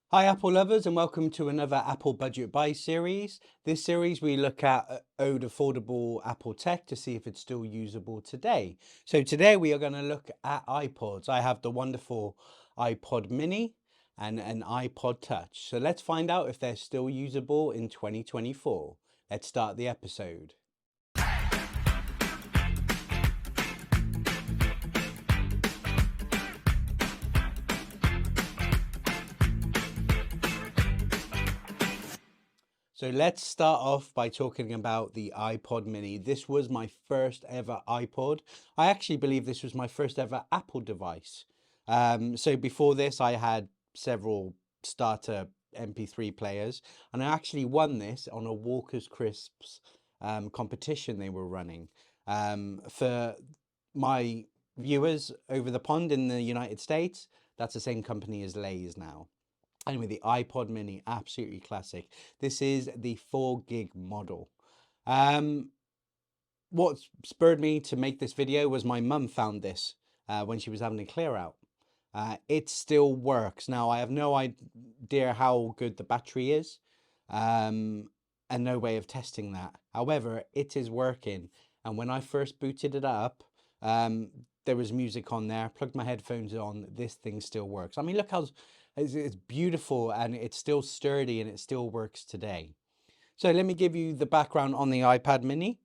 Hi Apple lovers, and welcome to another Apple Budget Buy series. This series we look at old affordable Apple tech to see if it's still usable today. So today we are going to look at iPods. I have the wonderful iPod mini and an iPod touch. So let's find out if they're still usable in 2024. Let's start the episode. So let's start off by talking about the iPod mini. This was my first ever iPod. I actually believe this was my first ever Apple device. So before this, I had several starter MP3 players, and I actually won this on a Walker's Crisps competition they were running. For my viewers over the pond in the United States, that's the same company as Lay's now. Anyway, the iPod mini, absolutely classic. This is the 4 gig model. Um, what spurred me to make this video was my mum found this when she was having a clear out. It still works. Now, I have no idea how good the battery is and no way of testing that. However, it is working. And when I first booted it up, there was music on there, plugged my headphones on, this thing still works. I mean, look how it's beautiful and it's still sturdy and it still works today. So let me give you the background on the iPad mini.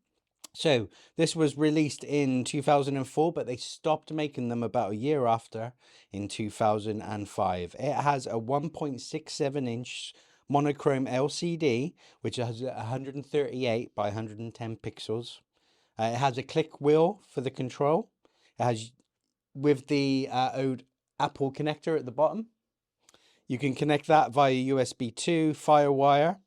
So this was released in 2004, but they stopped making them about a year after in 2005. It has a 1.67-inch monochrome LCD, which has 138 by 110 pixels. It has a click wheel for the control. It has with the old Apple connector at the bottom. You can connect that via USB 2, Firewire.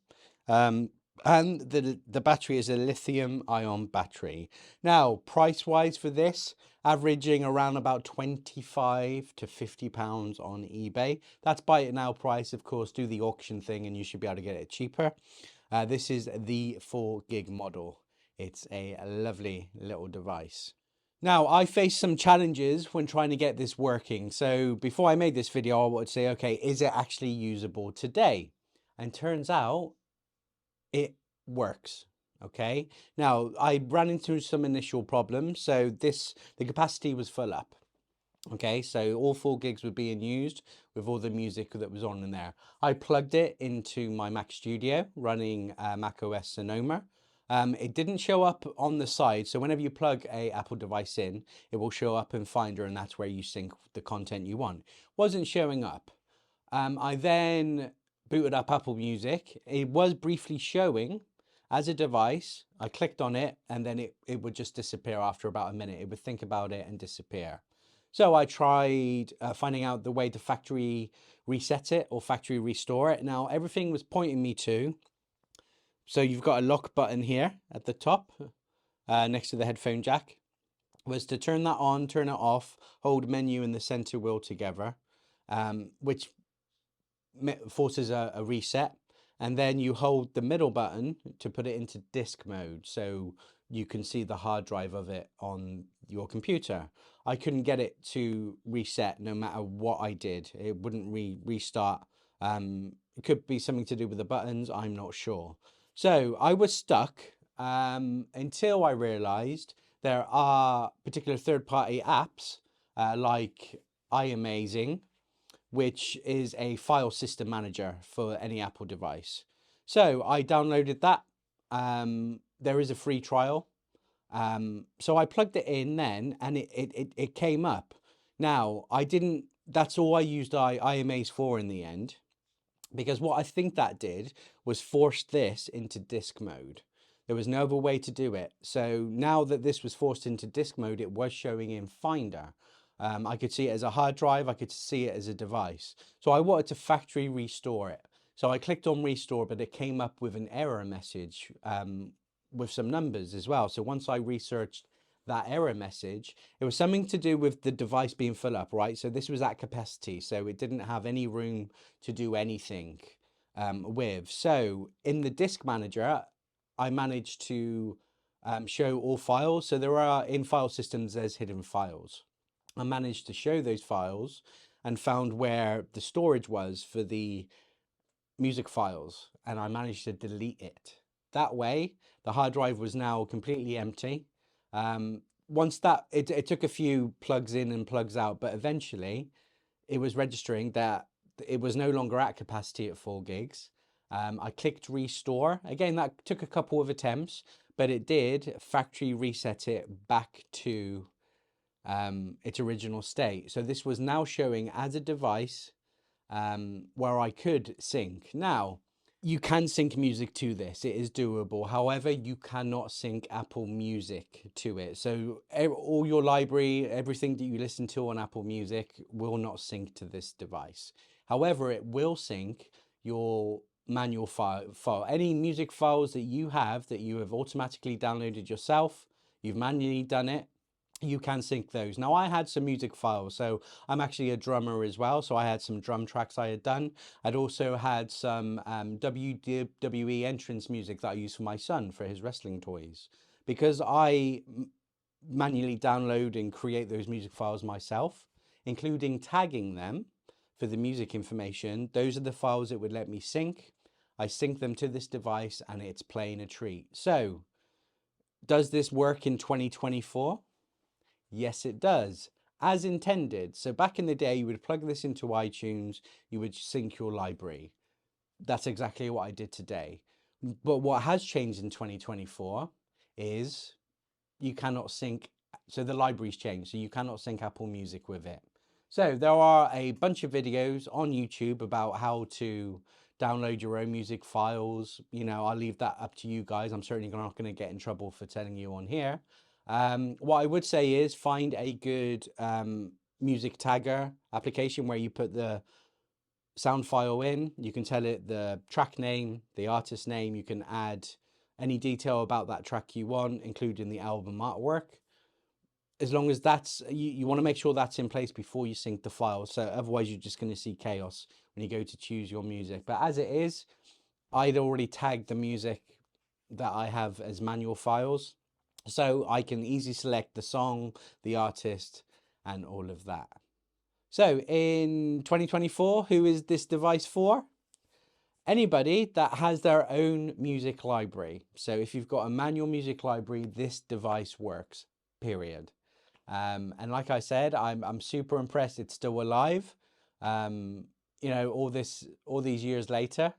And the battery is a lithium ion battery. Now, price wise for this, averaging around about 25 to 50 pounds on eBay. That's buy it now price, of course. Do the auction thing and you should be able to get it cheaper. This is the 4 gig model. It's a lovely little device. Now, I faced some challenges when trying to get this working. So before I made this video, I would say, okay, is it actually usable today? And turns out it works. Okay. Now, I ran into some initial problems. So the capacity was full up. Okay, so all 4 gigs were being used with all the music that was on in there. I plugged it into my Mac Studio running Mac OS Sonoma. It didn't show up on the side, so whenever you plug a Apple device in, it will show up in Finder, and that's where you sync the content you want. Wasn't showing up. I then booted up Apple Music. It was briefly showing as a device. I clicked on it, and then it would just disappear after about a minute. It would think about it and disappear. So I tried finding out the way to factory reset it or factory restore it. Now everything was pointing me to, so you've got a lock button here at the top next to the headphone jack, was to turn that on, turn it off, hold menu and the center wheel together, which forces a reset. And then you hold the middle button to put it into disk mode. So you can see the hard drive of it on your computer. I couldn't get it to reset no matter what I did. It wouldn't restart. It could be something to do with the buttons. I'm not sure. So I was stuck until I realized there are particular third-party apps like iAmazing, which is a file system manager for any Apple device. So I downloaded that. There is a free trial. So I plugged it in then and it came up. Now, that's all I used iAmaze for in the end, because what I think that did was force this into disk mode. There was no other way to do it. So now that this was forced into disk mode, it was showing in Finder. I could see it as a hard drive. I could see it as a device. So I wanted to factory restore it. So I clicked on restore, but it came up with an error message with some numbers as well. So once I researched that error message, it was something to do with the device being full up, right? So this was at capacity. So it didn't have any room to do anything with. So in the disk manager, I managed to show all files. So there are in file systems, there's hidden files. I managed to show those files and found where the storage was for the music files, and I managed to delete it. That way, the hard drive was now completely empty. Once that, it took a few plugs in and plugs out, but eventually it was registering that it was no longer at capacity at 4 gigs. I clicked restore. Again, that took a couple of attempts, but it did factory reset it back to its original state. So this was now showing as a device where I could sync. Now, you can sync music to this. It is doable. However, you cannot sync Apple Music to it. So all your library, everything that you listen to on Apple Music will not sync to this device. However, it will sync your manual file. Any music files that you have automatically downloaded yourself, you've manually done it, you can sync those. Now, I had some music files, so I'm actually a drummer as well, so I had some drum tracks I had done. I'd also had some WWE entrance music that I used for my son for his wrestling toys. Because I manually download and create those music files myself, including tagging them for the music information, those are the files it would let me sync. I sync them to this device and it's playing a treat. So, does this work in 2024? Yes, it does, as intended. So back in the day, you would plug this into iTunes, you would sync your library. That's exactly what I did today. But what has changed in 2024 is you cannot sync. So the library's changed, so you cannot sync Apple Music with it. So there are a bunch of videos on YouTube about how to download your own music files. You know, I'll leave that up to you guys. I'm certainly not going to get in trouble for telling you on here. What I would say is find a good music tagger application where you put the sound file in. You can tell it the track name, the artist name. You can add any detail about that track you want, including the album artwork. As long as that's, you want to make sure that's in place before you sync the file. So otherwise you're just going to see chaos when you go to choose your music. But as it is, I'd already tagged the music that I have as manual files. So I can easily select the song, the artist, and all of that. So in 2024, who is this device for? Anybody that has their own music library. So if you've got a manual music library, this device works, period. And like I said, I'm super impressed it's still alive. You know, all these years later.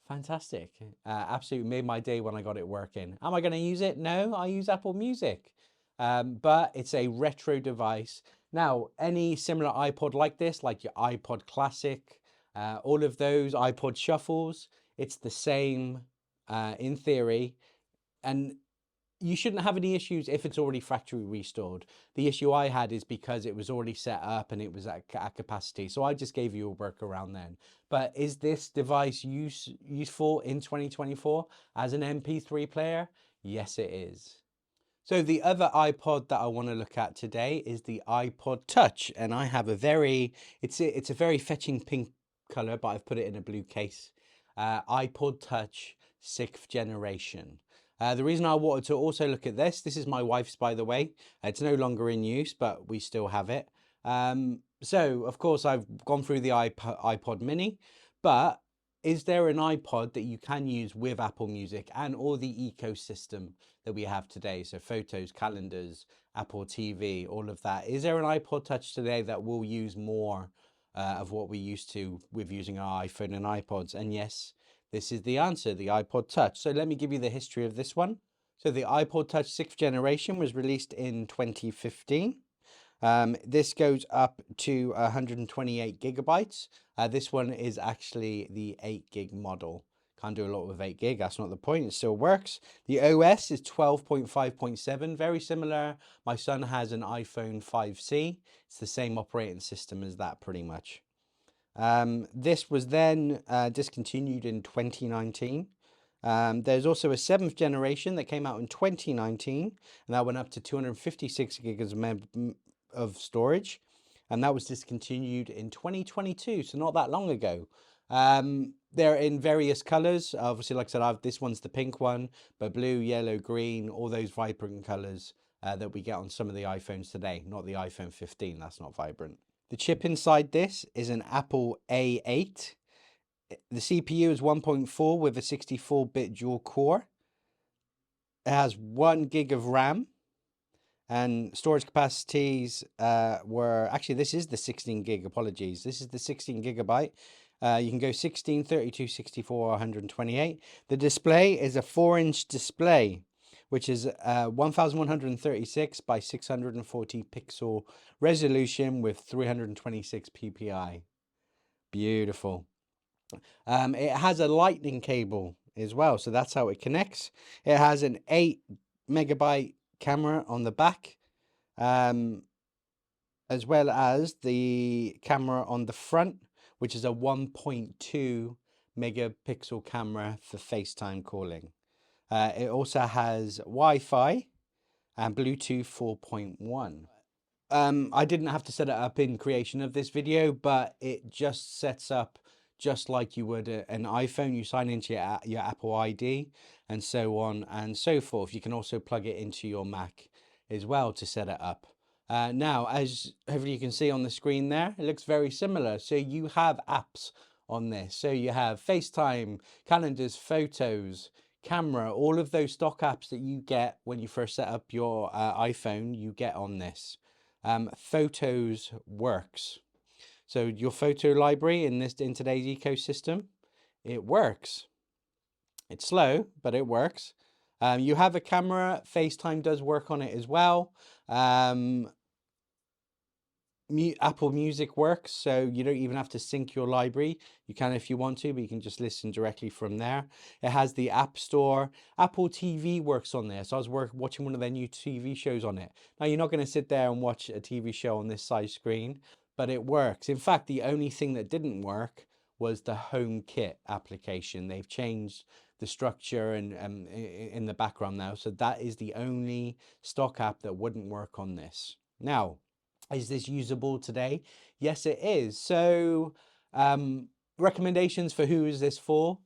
Fantastic. Absolutely made my day when I got it working. Am I going to use it? No, I use Apple Music. But it's a retro device. Now, any similar iPod like this, like your iPod Classic, all of those iPod Shuffles, it's the same in theory. And you shouldn't have any issues if it's already factory restored. The issue I had is because it was already set up and it was at capacity. So I just gave you a workaround then. But is this device useful in 2024 as an MP3 player? Yes, it is. So the other iPod that I want to look at today is the iPod Touch. And I have it's a very fetching pink color, but I've put it in a blue case. iPod Touch 6th generation. The reason I wanted to also look at this is my wife's, by the way. It's no longer in use, but we still have it. So, of course, I've gone through the iPod mini, but is there an iPod that you can use with Apple Music and all the ecosystem that we have today? So photos, calendars, Apple TV, all of that. Is there an iPod Touch today that will use more of what we used to with using our iPhone and iPods? And yes, this is the answer, the iPod Touch. So let me give you the history of this one. So the iPod Touch 6th generation was released in 2015. This goes up to 128 gigabytes. This one is actually the 8 gig model. Can't do a lot with 8 gig, that's not the point, it still works. The OS is 12.5.7, very similar. My son has an iPhone 5C. It's the same operating system as that pretty much. This was then discontinued in 2019. There's also a 7th generation that came out in 2019, and that went up to 256 gigs of storage, and that was discontinued in 2022, so not that long ago. They're in various colors. Obviously, like I said, this one's the pink one, but blue, yellow, green, all those vibrant colors that we get on some of the iPhones today. Not the iPhone 15, that's not vibrant. The chip inside this is an Apple A8. The CPU is 1.4 with a 64-bit dual core. It has 1 gig of RAM, and storage capacities were, actually this is the 16 gig, apologies. This is the 16 gigabyte. You can go 16, 32, 64, 128. The display is a 4-inch display, which is 1136 by 640 pixel resolution with 326 ppi. Beautiful. It has a lightning cable as well, so that's how it connects. It has an 8 megabyte camera on the back, as well as the camera on the front, which is a 1.2 megapixel camera for FaceTime calling. It also has Wi-Fi and Bluetooth 4.1. I didn't have to set it up in creation of this video, but it just sets up just like you would an iPhone. You sign into your Apple ID and so on and so forth. You can also plug it into your Mac as well to set it up. Now, as hopefully you can see on the screen there, it looks very similar. So you have apps on this. So you have FaceTime, calendars, photos, camera, all of those stock apps that you get when you first set up your iPhone, you get on this. Photos works. So your photo library in today's ecosystem, it works. It's slow, but it works. You have a camera. FaceTime does work on it as well. Apple Music works, so you don't even have to sync your library. You can if you want to, but you can just listen directly from there. It has the App Store. Apple TV works on there, so I was watching one of their new TV shows on it. Now, you're not going to sit there and watch a TV show on this size screen, but it works. In fact, the only thing that didn't work was the HomeKit application. They've changed the structure and in the background now, so that is the only stock app that wouldn't work on this. Now, is this usable today? Yes, it is. So recommendations for who is this for?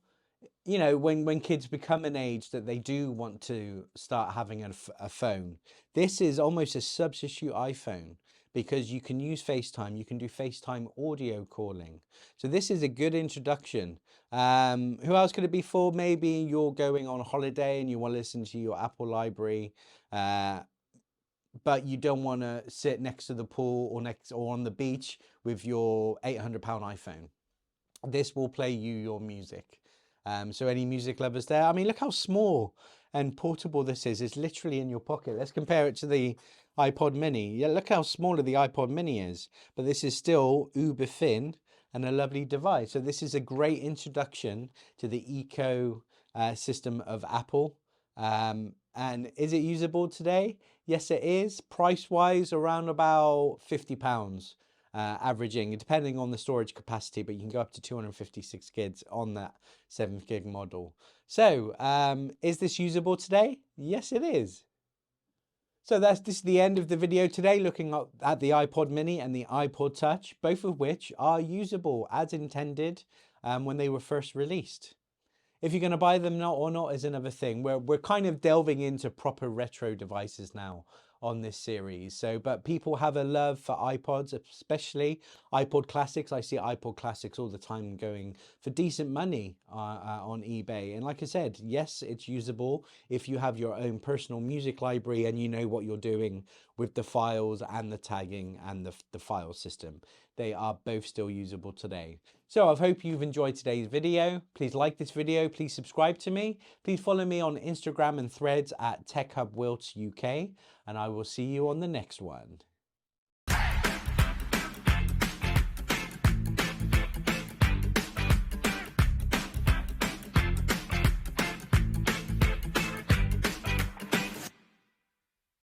You know, when kids become an age that they do want to start having a phone, this is almost a substitute iPhone because you can use FaceTime, you can do FaceTime audio calling. So this is a good introduction. Who else could it be for? Maybe you're going on holiday and you want to listen to your Apple library, but you don't want to sit next to the pool or on the beach with your £800 iPhone. This will play you your music. So any music lovers there, I mean, look how small and portable this is. It's literally in your pocket. Let's compare it to the iPod mini. Yeah, look how small the iPod mini is, but this is still uber thin and a lovely device. So this is a great introduction to the eco system of Apple. And is it usable today? Yes, it is. Price-wise, around about £50, averaging, depending on the storage capacity, but you can go up to 256 gigs on that 7 gig model. So, is this usable today? Yes, it is. So this is the end of the video today, looking at the iPod mini and the iPod Touch, both of which are usable as intended when they were first released. If you're going to buy them or not is another thing. We're kind of delving into proper retro devices now on this series. So, but people have a love for iPods, especially iPod Classics. I see iPod Classics all the time going for decent money on eBay. And like I said, yes, it's usable if you have your own personal music library and you know what you're doing with the files and the tagging and the file system. They are both still usable today. So I hope you've enjoyed today's video. Please like this video. Please subscribe to me. Please follow me on Instagram and Threads at TechHubWilts UK. And I will see you on the next one.